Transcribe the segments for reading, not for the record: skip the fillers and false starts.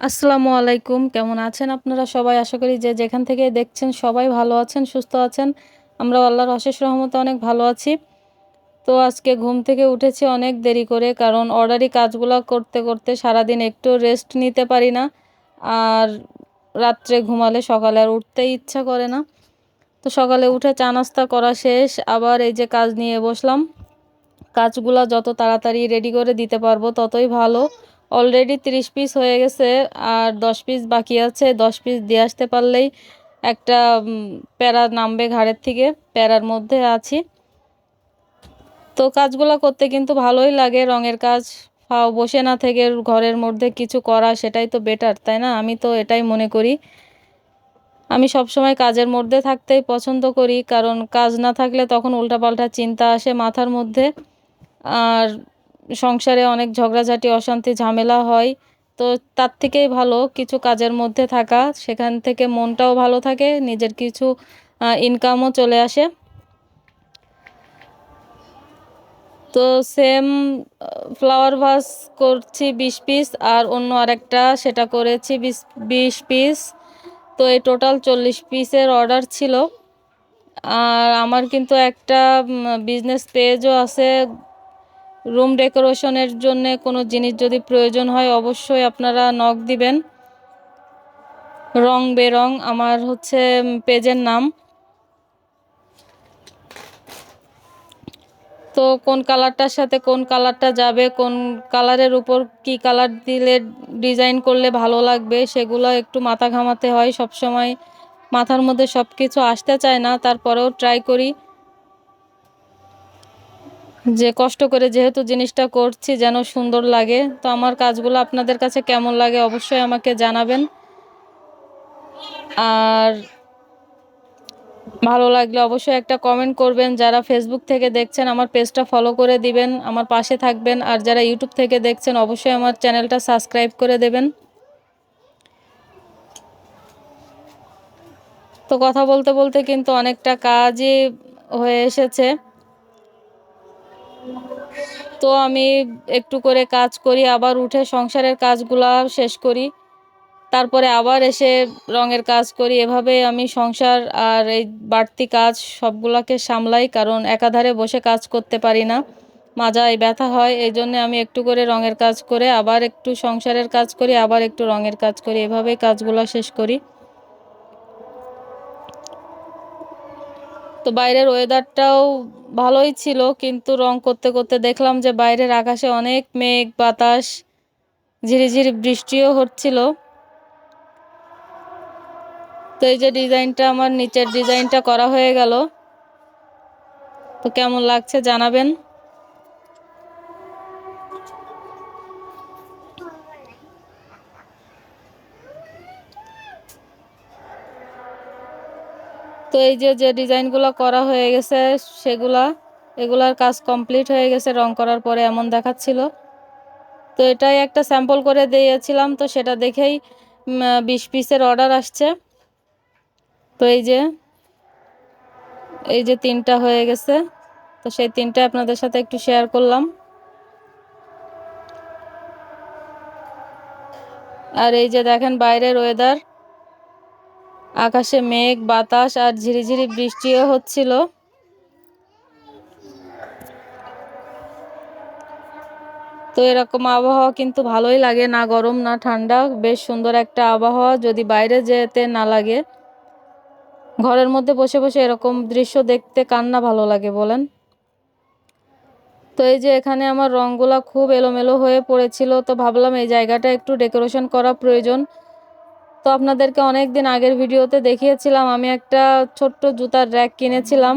আসসালামু আলাইকুম। কেমন আছেন আপনারা সবাই? আশা করি যে যেখান থেকে দেখছেন সবাই ভালো আছেন, সুস্থ আছেন। আমরাও আল্লাহর অশেষ রহমতে অনেক ভালো আছি। তো আজকে ঘুম থেকে উঠেছি অনেক দেরি করে, কারণ অর্ডারি কাজগুলা করতে, করতে সারাদিন একটুও রেস্ট নিতে পারি না। আর রাত্রে ঘুমালে সকালে আর উঠতেই ইচ্ছা করে না। তো সকালে উঠে চা নাস্তা করা শেষ। আবার এই যে কাজ নিয়ে বসলাম। কাজগুলা যত তাড়াতাড়ি রেডি করে দিতে পারবো ততই ভালো। অলরেডি 30 পিস হয়ে গেছে, আর 10 পিস বাকি আছে। 10 পিস দিয়ে আসতে পারলেই একটা প্যারা নামবে ঘাড়ের থেকে। প্যারার মধ্যে আছি। তো কাজগুলা করতে কিন্তু ভালোই লাগে। রঙের কাজ বসে না থেকে ঘরের মধ্যে কিছু করা, সেটাই তো বেটার, তাই না? আমি তো এটাই মনে করি। আমি সবসময় কাজের মধ্যে থাকতেই পছন্দ করি, কারণ কাজ না থাকলে তখন উল্টাপাল্টা চিন্তা আসে মাথার মধ্যে। আর সংসারে অনেক ঝগড়াঝাটি, অশান্তি, ঝামেলা হয়। তো তার থেকেই ভালো কিছু কাজের মধ্যে থাকা। সেখান থেকে মনটাও ভালো থাকে, নিজের কিছু ইনকামও চলে আসে। তো সেম ফ্লাওয়ার ভাস করছি 20 পিস, আর অন্য আরেকটা সেটা করেছি 20 পিস। তো এই টোটাল 40 পিসের অর্ডার ছিল। আর আমার কিন্তু একটা বিজনেস পেজও আছে। রুম ডেকোরেশনের জন্য কোনো জিনিস যদি প্রয়োজন হয় অবশ্যই আপনারা নক দিবেন। রং বেরং আমার হচ্ছে পেজের নাম। তো কোন কালারটার সাথে কোন কালারটা যাবে, কোন কালারের উপর কি কালার দিলে ডিজাইন করলে ভালো লাগবে, সেগুলো একটু মাথা ঘামাতে হয়। সব সময় মাথার মধ্যে সব কিছু আসতে চায় না, তারপরেও ট্রাই করি যে কষ্ট করে যেহেতু জিনিসটা করছি যেন সুন্দর লাগে। তো আমার কাজগুলো আপনাদের কাছে কেমন লাগে অবশ্যই আমাকে জানাবেন। আর ভালো লাগলে অবশ্যই একটা কমেন্ট করবেন। যারা ফেসবুক থেকে দেখছেন আমার পেজটা ফলো করে দিবেন, আমার পাশে থাকবেন। আর যারা ইউটিউব থেকে দেখছেন অবশ্যই আমার চ্যানেলটা সাবস্ক্রাইব করে দেবেন। তো কথা বলতে বলতে কিন্তু অনেকটা কাজই হয়ে এসেছে। তো আমি একটু করে কাজ করি, আবার উঠে সংসারের কাজগুলা শেষ করি, তারপরে আবার এসে রঙের কাজ করি। এভাবে আমি সংসার আর এই বাড়তি কাজ সবগুলাকে সামলাই, কারণ একাধারে বসে কাজ করতে পারি না, মাজায় ব্যথা হয়। এই জন্য আমি একটু করে রঙের কাজ করে আবার একটু সংসারের কাজ করি, আবার একটু রঙের কাজ করি, এভাবেই কাজগুলো শেষ করি। তো বাইরের ওয়েদারটাও ভালোই ছিল, কিন্তু রং করতে করতে দেখলাম যে বাইরের আকাশে অনেক মেঘ, বাতাস, ঝিরিঝিরি বৃষ্টিও হচ্ছিল। তো এই যে ডিজাইনটা, আমার নিচের ডিজাইনটা করা হয়ে গেল। তো কেমন লাগছে জানাবেন। তো এই যে যে ডিজাইনগুলো করা হয়ে গেছে এগুলার কাজ কমপ্লিট হয়ে গেছে। রং করার পরে এমন দেখাচ্ছিল। তো এটাই একটা স্যাম্পল করে দিয়েছিলাম, তো সেটা দেখেই 20 পিসের অর্ডার আসছে। তো এই যে 3টা হয়ে গেছে। তো সেই 3টা আপনাদের সাথে একটু শেয়ার করলাম। আর এই যে দেখেন বাইরের ওয়েদার, আকাশে মেঘ, বাতাস আর ঝিরিঝিরি বৃষ্টিও হচ্ছিল। তো এরকম আবহাওয়া কিন্তু ভালোই লাগে, না গরম না ঠান্ডা, বেশ সুন্দর একটা আবহাওয়া। যদি বাইরে যেতে না লাগে, ঘরের মধ্যে বসে বসে এরকম দৃশ্য দেখতে কার না ভালো লাগে বলেন। তো এই যে এখানে আমার রংগুলা খুব এলোমেলো হয়ে পড়েছিল, তো ভাবলাম এই জায়গাটা একটু ডেকোরেশন করা প্রয়োজন। তো আপনাদেরকে অনেক দিন আগের ভিডিওতে দেখিয়েছিলাম আমি একটা ছোট্ট জুতার র্যাক কিনেছিলাম।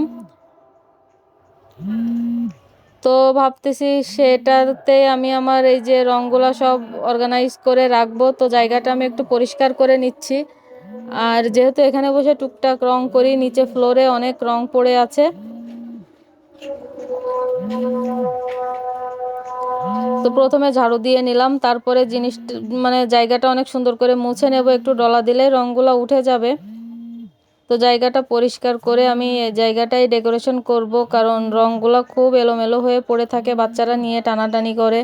তো ভাবতেছি সেটাতে আমি আমার এই যে রংগুলা সব অর্গানাইজ করে রাখবো। তো জায়গাটা আমি একটু পরিষ্কার করে নিচ্ছি। আর যেহেতু এখানে বসে টুকটাক রং করি, নিচে ফ্লোরে অনেক রং পড়ে আছে। তো প্রথমে ঝাড়ু দিয়ে নিলাম, তারপরে জিনিসটা মানে জায়গাটা অনেক সুন্দর করে মুছে নেব। একটু ডলা দিলে রংগুলা উঠে যাবে। তো জায়গাটা পরিষ্কার করে আমি এই জায়গাটাই ডেকোরেশন করব, কারণ রংগুলো খুব এলোমেলো হয়ে পড়ে থাকে, বাচ্চারা নিয়ে টানাটানি করে।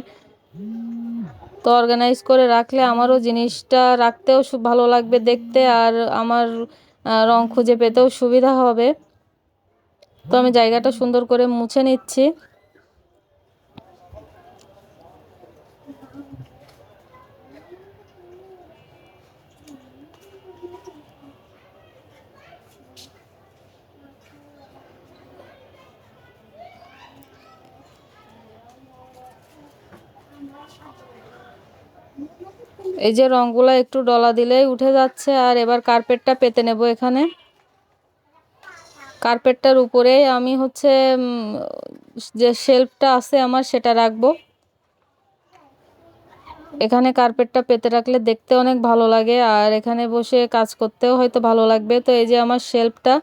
তো অর্গানাইজ করে রাখলে আমারও জিনিসটা রাখতেও ভালো লাগবে দেখতে, আর আমার রং খুঁজে পেতেও সুবিধা হবে। তো আমি জায়গাটা সুন্দর করে মুছে নিচ্ছি। এই যে রংগুলো একটু ডলা দিলেই উঠে যাচ্ছে। আর এবার কার্পেটটা পেতে নেব। এখানে কার্পেটটার উপরে আমি হচ্ছে যে শেলফটা আছে আমার সেটা রাখবো। এখানে কার্পেটটা পেতে রাখলে দেখতে অনেক ভালো লাগে, আর এখানে বসে কাজ করতেও হয়তো ভালো লাগবে। তো এই যে আমার শেলফটা,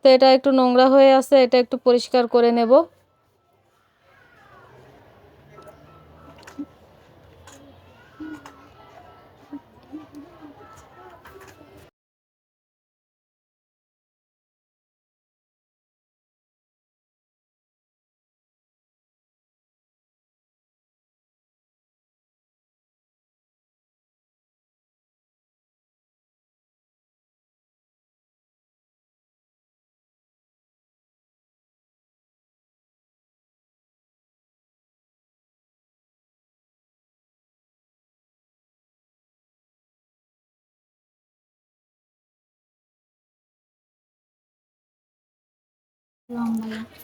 তো এটা একটু নোংরা হয়ে আছে, এটা একটু পরিষ্কার করে নেব।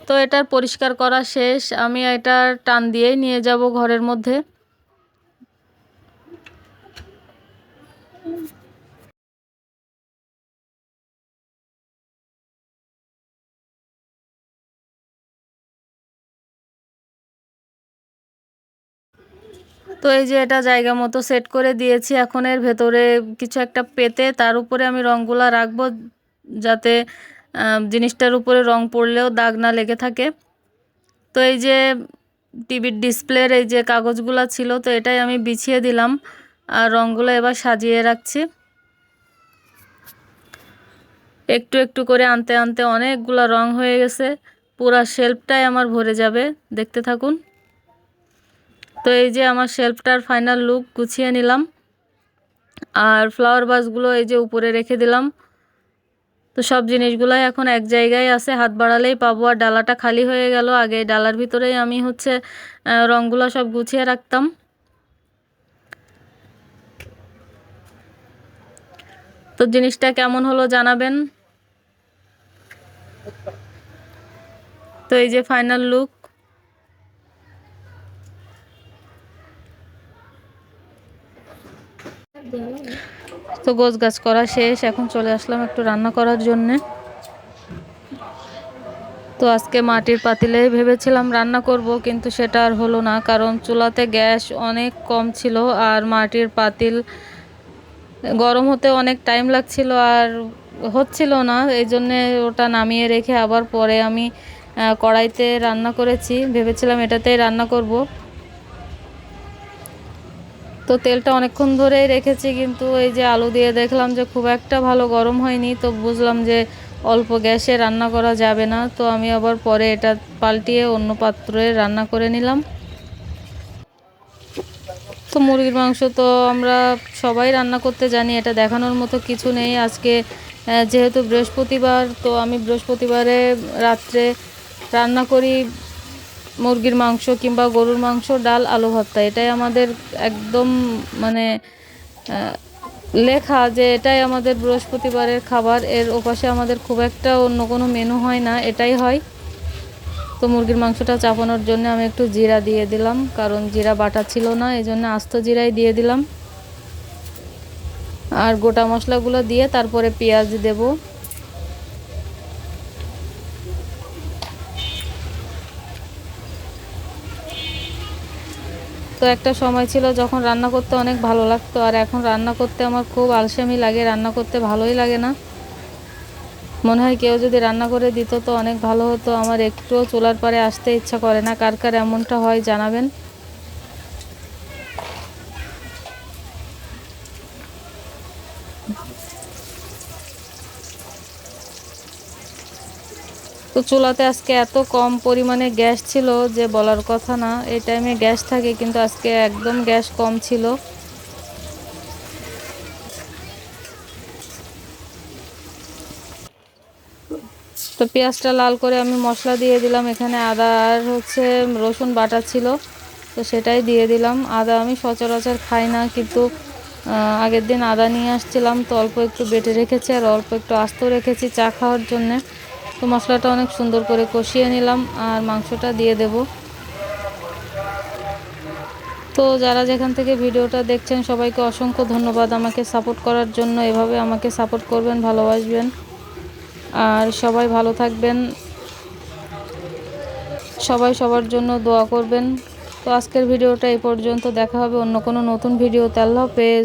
তো এটার পরিষ্কার করা শেষ। আমি এটা টান দিয়েই নিয়ে যাব ঘরের মধ্যে। তো এই যে এটা জায়গা মতো সেট করে দিয়েছি। এখন এর ভেতরে কিছু একটা পেতে তার উপরে আমি রঙগুলা রাখবো, যাতে জিনিসটার উপরে রং পড়লেও দাগ না লেগে থাকে। তো এই যে টিভির ডিসপ্লের এই যে কাগজগুলো ছিল, তো এটাই আমি বিছিয়ে দিলাম, আর রঙগুলো এবার সাজিয়ে রাখছি। একটু একটু করে আনতে আনতে অনেকগুলো রং হয়ে গেছে, পুরা শেলফটাই আমার ভরে যাবে। দেখতে থাকুন। তো এই যে আমার শেলফটার ফাইনাল লুক গুছিয়ে নিলাম, আর ফ্লাওয়ার ভাসগুলো এই যে উপরে রেখে দিলাম। তো সব জিনিসগুলাই এখন এক জায়গায় আছে, হাত বাড়ালেই পাবো। আর ডালাটা খালি হয়ে গেল। আগে ডালার ভিতরেই আমি হচ্ছে রঙগুলো সব গুছিয়ে রাখতাম। তো জিনিসটা কেমন হলো জানাবেন। তো এই যে ফাইনাল লুক। তো গোছ গাছ করা শেষ, এখন চলে আসলাম একটু রান্না করার জন্যে। তো আজকে মাটির পাতিলে ভেবেছিলাম রান্না করব, কিন্তু সেটা আর হলো না, কারণ চুলাতে গ্যাস অনেক কম ছিল, আর মাটির পাতিল গরম হতে অনেক টাইম লাগছিল আর হচ্ছিল না। এই জন্যে ওটা নামিয়ে রেখে আবার পরে আমি কড়াইতে রান্না করেছি। ভেবেছিলাম এটাতেই রান্না করব। তো তেলটা অনেকক্ষণ ধরেই রেখেছি, কিন্তু এই যে আলু দিয়ে দেখলাম যে খুব একটা ভালো গরম হয়নি। তো বুঝলাম যে অল্প গ্যাসে রান্না করা যাবে না। তো আমি আবার পরে এটা পাল্টিয়ে অন্য পাত্রে রান্না করে নিলাম। তো মুরগির মাংস তো আমরা সবাই রান্না করতে জানি, এটা দেখানোর মতো কিছু নেই। আজকে যেহেতু বৃহস্পতিবার, তো আমি বৃহস্পতিবারে রাত্রে রান্না করি মুরগির মাংস কিংবা গরুর মাংস, ডাল, আলু ভর্তা। এটাই আমাদের একদম মানে লেখা যে এটাই আমাদের বৃহস্পতিবারের খাবার। এর ওপাশে আমাদের খুব একটা অন্য কোনো মেনু হয় না, এটাই হয়। তো মুরগির মাংসটা চাপানোর জন্য আমি একটু জিরা দিয়ে দিলাম, কারণ জিরা বাটা ছিল না, এই জন্য আস্ত জিরাই দিয়ে দিলাম। আর গোটা মশলাগুলো দিয়ে তারপরে পেঁয়াজ দেব। তো একটা সময় ছিল যখন রান্না করতে অনেক ভালো লাগতো, আর এখন রান্না করতে আমার খুব আলসেমি লাগে, রান্না করতে ভালোই লাগে না। মনে হয় কেউ যদি রান্না করে দিত তো অনেক ভালো হতো। আমার একটুও চুলার পাড়ে আসতে ইচ্ছা করে না। কার কার এমনটা হয় জানাবেন। তো চুলাতে আজকে এত কম পরিমাণে গ্যাস ছিল যে বলার কথা না। এই টাইমে গ্যাস থাকে, কিন্তু আজকে একদম গ্যাস কম ছিল। তো পেঁয়াজটা লাল করে আমি মশলা দিয়ে দিলাম। এখানে আদা আর রসুন বাটা ছিল, তো সেটাই দিয়ে দিলাম। আদা আমি সচরাচর খাই না, কিন্তু আগের দিন আদা নিয়ে আসছিলাম, তো অল্প একটু বেটে রেখেছি আর অল্প একটু আস্ত রেখেছি চা খাওয়ার জন্যে। তো মশলাটা অনেক সুন্দর করে কষিয়ে নিলাম আর মাংসটা দিয়ে দেব। তো যারা যেখান থেকে ভিডিওটা দেখছেন সবাইকে অসংখ্য ধন্যবাদ আমাকে সাপোর্ট করার জন্য। এভাবে আমাকে সাপোর্ট করবেন, ভালোবাসবেন, আর সবাই ভালো থাকবেন। সবাই সবার জন্য দোয়া করবেন। তো আজকের ভিডিওটা এই পর্যন্ত। দেখা হবে অন্য কোনো নতুন ভিডিওতে। আল্লাহ হাফেজ।